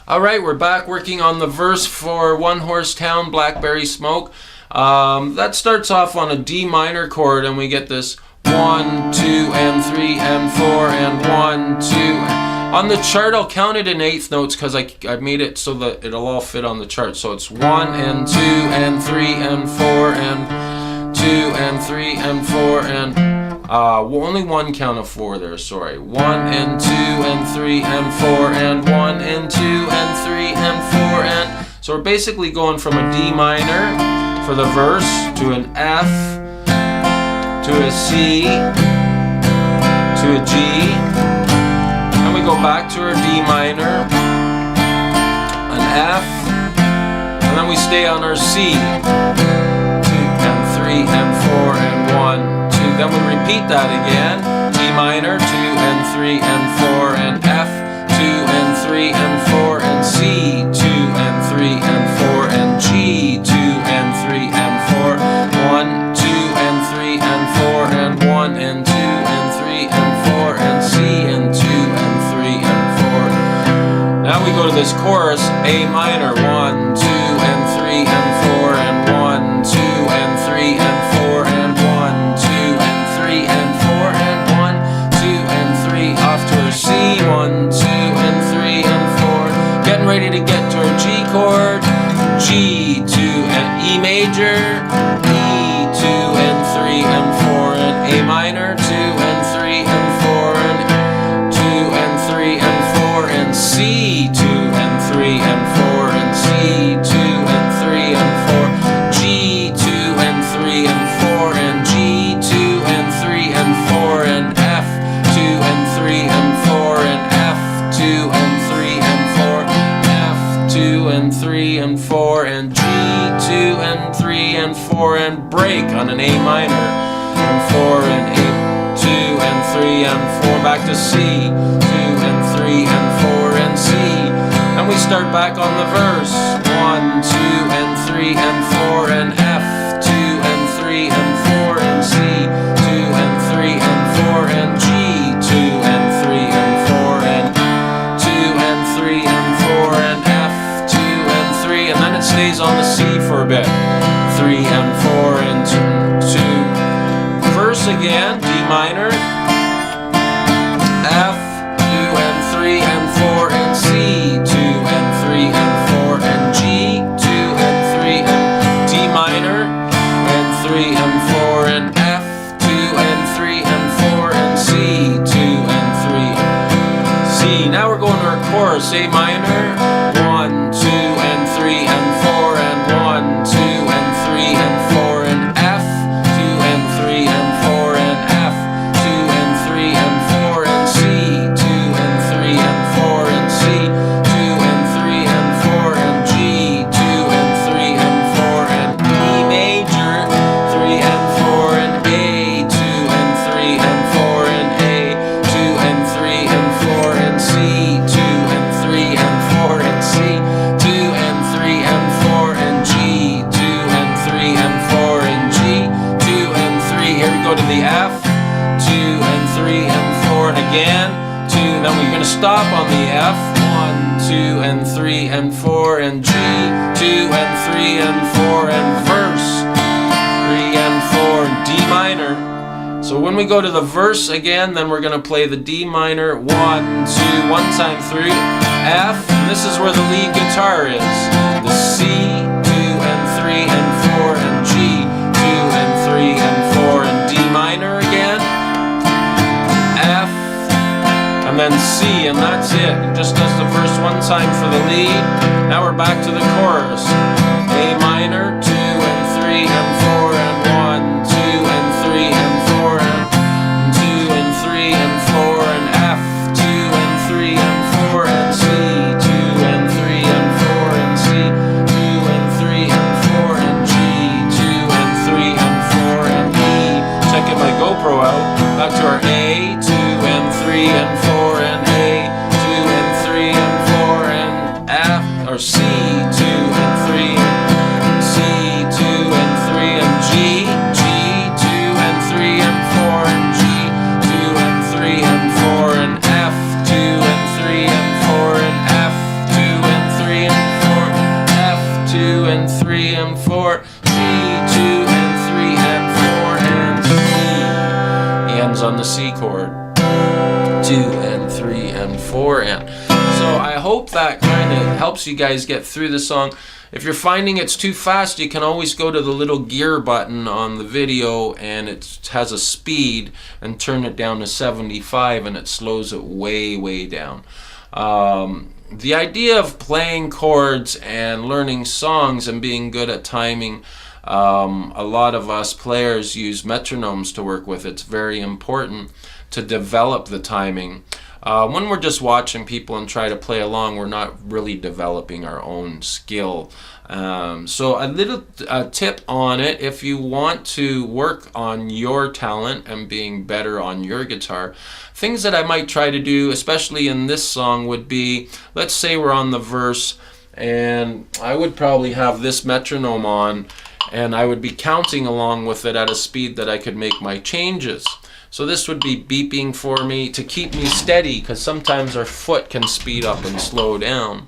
Alright, we're back working on the verse for One Horse Town, Blackberry Smoke. That starts off on a D minor chord, and we get this 1, 2, and 3, and 4, and 1, 2. On the chart, I'll count it in eighth notes because I made it so that it'll all fit on the chart. So it's 1, and 2, and 3, and 4, and 2, and 3, and 4, and... only one count of 4 there, sorry. 1, and 2, and 3, and 4, and 1, and 2, and 3, and 4, and... So we're basically going from a D minor for the verse to an F, to a C, to a G, and we go back to our D minor, an F, and then we stay on our C, 2, and 3, and 4, and 1, then we repeat that again, D minor, 2 and 3 and 4 and F, 2 and 3 and 4 and C, 2 and 3 and 4 and G, 2 and 3 and 4, 1, 2 and 3 and 4 and 1 and 2 and 3 and 4 and C and 2 and 3 and 4. Now we go to this chorus, A minor, 1, 2 and 3 and 4 and 1, 2 and 3 and 4 and 1, 2 and 4 and 1, 2 and 3 off to our C, 1, 2 and 3 and 4, getting ready to get to our G chord, G, 2 and E major, E, 2 and 3 and 4 and A minor, 2 and 3 and 4 and 2 and 3 and 4 and C, 2 and 3 and 4 and C, 2 and 3 and 4, G, 2 and 3 and 4 and G, 2 and 3 and 4 and F, 2 and 3 and 4 and F, 2 and 3 and 4, F, 2 and 3 and 4 and G, 2 and 3 and 4 and break on an A minor, and 4 and A, 2 and 3 and 4 back to C, 2 and 3 and 4 and C, and we start back on the verse, 1, 2 and 3 and 4 and F, 2 and 3 and 4 and C, 2 and 3 and 4 and G, 2 and 3 and 4 and 2 and 3 and 4 and F, 2 and 3, and then it stays on the C for a bit, 3 and 4 and 2. Verse again, D minor, F, 2 and 3 and 4 and C, 2 and 3 and 4 and G, 2 and 3 and D minor, and 3 and 4 and F, 2 and 3 and 4 and C, 2 and 3 and C. Now we're going to our chorus, A minor, 1, 2 and 3 and 4 and 1, 2 and 3 and 4 and F, 2 and 3 and 4 and F, 2 and 3 and 4 and C, 2 and 3 and 4 and C, 2 and 3 and 4 and G, 2 and 3 and 4 and E major, 3 and 4 and A, 2 and 3 and 4 and A, 2 and 3 and 4 and C, 2 and 3 and 4 and C, 2 and 3 and 4 and G, 2 and 3 and 4 and G, 2 and 3, here we go to the F, 2 and 3 and 4 and again, 2, then we're going to stop on the F, 1, 2 and 3 and 4 and G, 2 and 3 and 4 and verse, 3 and 4 D minor. So when we go to the verse again, then we're going to play the D minor, 1, 2, one time through, F, and this is where the lead guitar is, the C, 2 and 3 and 4 and G, 2 and 3 and 4 and D minor again, F, and then C, and that's it. It just does the verse one time for the lead. Now we're back to the chorus, A minor, 2 and 3 and 4 and 1, 2 and 3 and 4 and 2 and 3 and 4 and F, 2 and 3 and 4 and C, 2 and 3 and 4 and C, 2 and 3 and 4 and G, 2 and 3 and 4 and E. Checking my GoPro out. Back to our A, 2 and 3 and 4 and A, 2 and 3 and 4 and F, or C, 2 and 3 and C, 2 and 3 and ends on the C chord. 2 and 3 and 4 and. So I hope that kind of helps you guys get through the song. If you're finding it's too fast, you can always go to the little gear button on the video and it has a speed, and turn it down to 75 and it slows it way down. The idea of playing chords and learning songs and being good at timing, a lot of us players use metronomes to work with. It's very important to develop the timing. When we're just watching people and try to play along, we're not really developing our own skill. So a little tip on it, if you want to work on your talent and being better on your guitar, things that I might try to do, especially in this song, would be, let's say we're on the verse, and I would probably have this metronome on, and I would be counting along with it at a speed that I could make my changes. So this would be beeping for me to keep me steady, because sometimes our foot can speed up and slow down.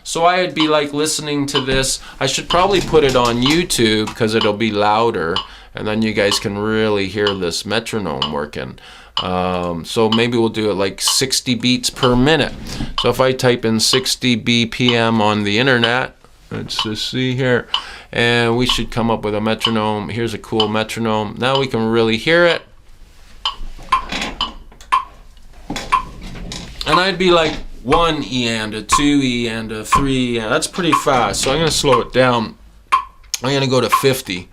So I would be like listening to this. I should probably put it on YouTube because it'll be louder, and then you guys can really hear this metronome working. So maybe we'll do it like 60 beats per minute. So if I type in 60 BPM on the internet, let's just see here, and we should come up with a metronome. Here's a cool metronome. Now we can really hear it. And I'd be like 1 E and a 2 E and a 3 E. That's pretty fast. So I'm going to slow it down. I'm going to go to 50.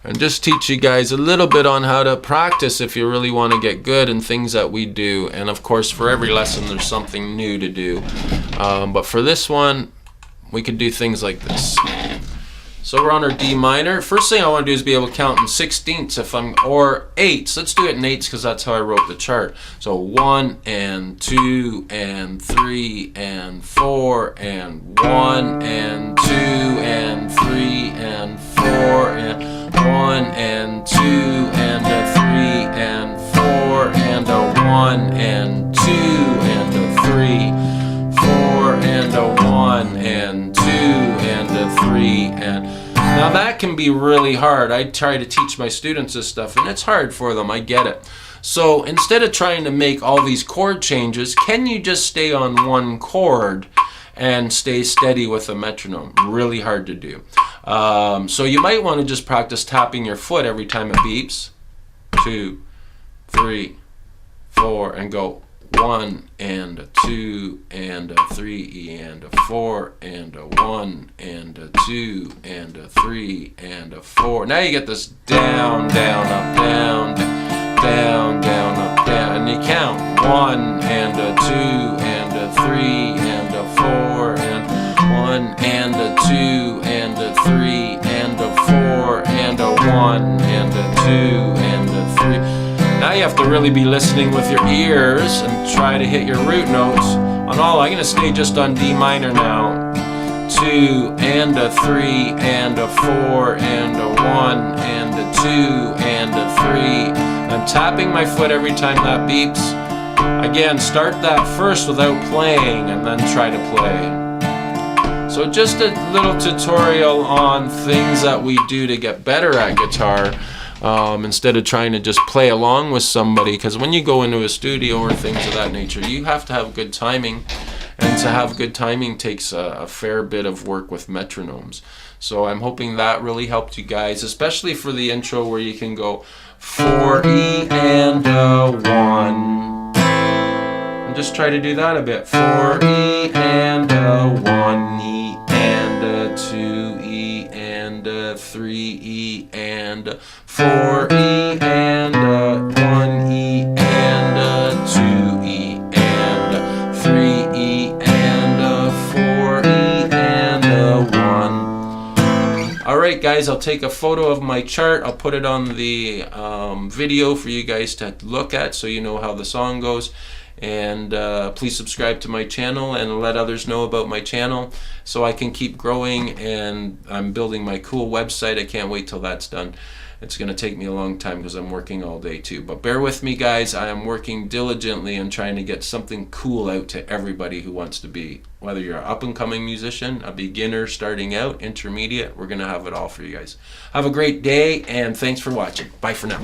And just teach you guys a little bit on how to practice if you really want to get good in things that we do. And of course, for every lesson, there's something new to do. But for this one, we could do things like this. So we're on our D minor. First thing I want to do is be able to count in sixteenths or eighths. Let's do it in eighths because that's how I wrote the chart. So 1 and 2 and 3 and 4 and 1 and 2 and 3 and 4 and 1 and 2 and a 3 and 4 and a 1 and 2 and a 3, 4 and a 1 and 2 and a 3 and. Now that can be really hard. I try to teach my students this stuff and it's hard for them, I get it. So instead of trying to make all these chord changes, can you just stay on one chord and stay steady with a metronome? Really hard to do. So you might want to just practice tapping your foot every time it beeps. 2, 3, 4, and go 1 and a 2 and a 3 and a 4 and a 1 and a 2 and a 3 and a 4. Now you get this down, down, up, down, down, down, up, down, and you count 1 and a 2 and a 3 and a 4 and 1 and a 2 and a 3 and a 4 and a 1 and a 2 and a 3. Now you have to really be listening with your ears and try to hit your root notes on all. I'm going to stay just on D minor now. 2 and a 3 and a 4 and a 1 and a 2 and a 3. I'm tapping my foot every time that beeps. Again, start that first without playing and then try to play. So just a little tutorial on things that we do to get better at guitar. Instead of trying to just play along with somebody, because when you go into a studio or things of that nature, you have to have good timing, and to have good timing takes a fair bit of work with metronomes. So I'm hoping that really helped you guys, especially for the intro where you can go 4 E and a 1, and just try to do that a bit. 4 E and a 1 E and a 2 E and a 3 E and a 4 E and a 1 E and a 2 E and a 3 E and a 4 E and a 1. Alright guys, I'll take a photo of my chart. I'll put it on the video for you guys to look at so you know how the song goes. And please subscribe to my channel and let others know about my channel so I can keep growing, and I'm building my cool website. I can't wait till that's done. It's going to take me a long time because I'm working all day too. But bear with me guys, I am working diligently and trying to get something cool out to everybody who wants to be, whether you're an up-and-coming musician, a beginner starting out, intermediate, we're going to have it all for you guys. Have a great day and thanks for watching. Bye for now.